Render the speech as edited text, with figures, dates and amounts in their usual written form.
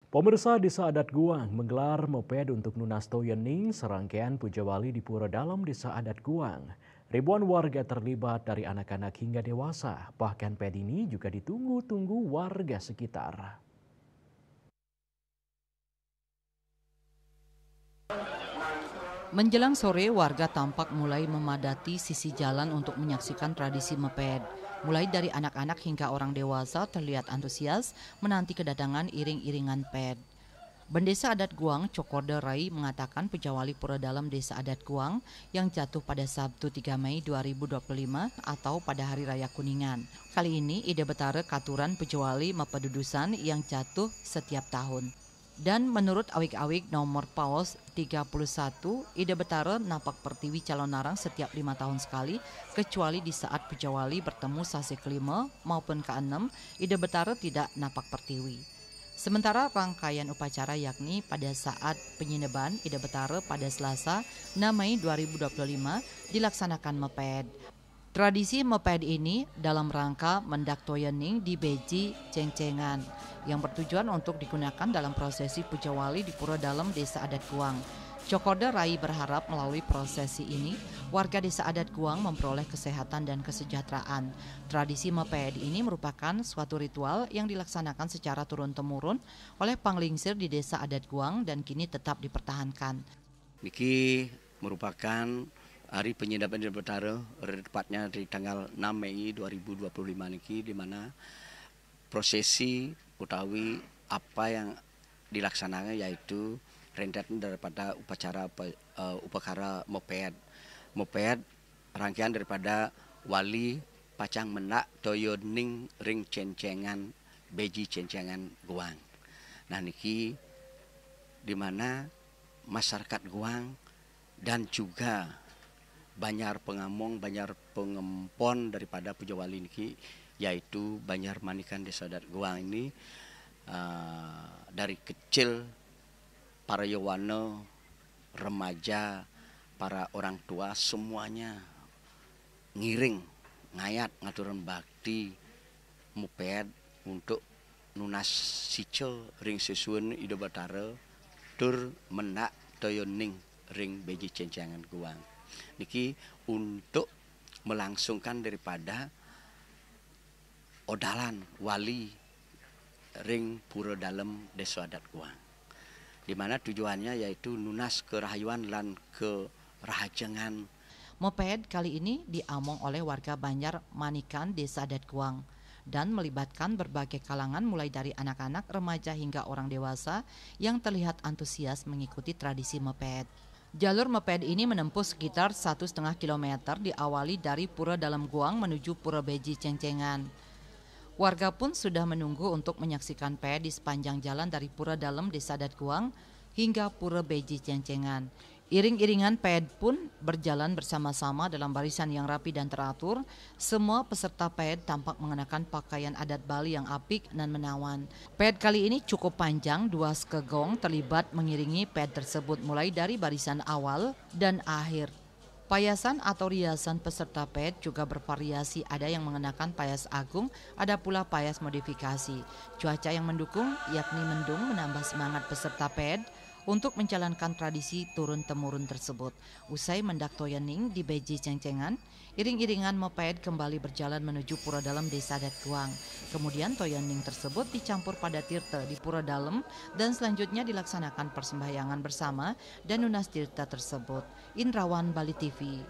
Pemirsa Desa Adat Guang menggelar moped untuk Nunas Toyening serangkaian puja wali di Pura Dalam Desa Adat Guang. Ribuan warga terlibat dari anak-anak hingga dewasa, bahkan ped ini juga ditunggu-tunggu warga sekitar. Menjelang sore, warga tampak mulai memadati sisi jalan untuk menyaksikan tradisi moped. Mulai dari anak-anak hingga orang dewasa terlihat antusias menanti kedatangan iring-iringan ped. Bendesa Adat Guang, Cokorda Rai mengatakan Pujawali Pura Dalam Desa Adat Guang yang jatuh pada Sabtu 3 Mei 2025 atau pada Hari Raya Kuningan. Kali ini Ida Betara Katuran Pujawali Mapedudusan yang jatuh setiap tahun. Dan menurut awik-awik nomor paus 31, Ida Betara napak pertiwi calon narang setiap 5 tahun sekali, kecuali di saat Pujawali bertemu sasi kelima maupun keenam, Ida Betara tidak napak pertiwi. Sementara rangkaian upacara yakni pada saat penyineban Ida Betara pada Selasa 6 Mei 2025 dilaksanakan moped. Tradisi moped ini dalam rangka mendak toyening di Beji Cengcengan yang bertujuan untuk digunakan dalam prosesi puja wali di Pura Dalam Desa Adat Guang. Cokorda Rai berharap melalui prosesi ini warga Desa Adat Guang memperoleh kesehatan dan kesejahteraan. Tradisi moped ini merupakan suatu ritual yang dilaksanakan secara turun-temurun oleh Panglingsir di Desa Adat Guang dan kini tetap dipertahankan. Niki merupakan hari penyidapan Ida Betara, tepatnya di tanggal 6 Mei 2025 niki, di mana prosesi utawi apa yang dilaksanakan yaitu rentetan daripada upacara moped. Moped rangkaian daripada wali pacang menak toyoning ring cencengan beji cencengan Guang. Nah niki di mana masyarakat Guang dan juga Banyar Pengamong, Banyar Pengempon daripada puja wali niki yaitu Banyar Manikan Desa Adat Guang ini dari kecil para yawana, remaja, para orang tua semuanya ngiring, ngayat, ngaturan bakti moped untuk nunas sicil ring sesuun Ida Betara tur menak toyoning ring beji cencengan Guang. Niki untuk melangsungkan daripada odalan wali ring Pura Dalam Desa Adat Guang, di mana tujuannya yaitu nunas kerahayuan lan kerahajengan. Moped kali ini diamong oleh warga Banyar Manikan Desa Adat Guang dan melibatkan berbagai kalangan mulai dari anak-anak, remaja hingga orang dewasa yang terlihat antusias mengikuti tradisi moped. Jalur moped ini menempuh sekitar 1,5 kilometer diawali dari Pura Dalam Guang menuju Pura Beji Cengcengan. Warga pun sudah menunggu untuk menyaksikan ped di sepanjang jalan dari Pura Dalam Desa Adat Guang hingga Pura Beji Cengcengan. Iring-iringan ped pun berjalan bersama-sama dalam barisan yang rapi dan teratur. Semua peserta ped tampak mengenakan pakaian adat Bali yang apik dan menawan. Ped kali ini cukup panjang, 2 skegong terlibat mengiringi ped tersebut mulai dari barisan awal dan akhir. Payasan atau riasan peserta ped juga bervariasi, ada yang mengenakan payas agung, ada pula payas modifikasi. Cuaca yang mendukung yakni mendung menambah semangat peserta ped untuk menjalankan tradisi turun-temurun tersebut. Usai mendak toyening di Beji Cengcengan, iring-iringan moped kembali berjalan menuju Pura Dalam Desa Adat Guang. Kemudian toyening tersebut dicampur pada tirta di Pura Dalam dan selanjutnya dilaksanakan persembahyangan bersama dan nunas tirta tersebut. Indrawan, Bali TV.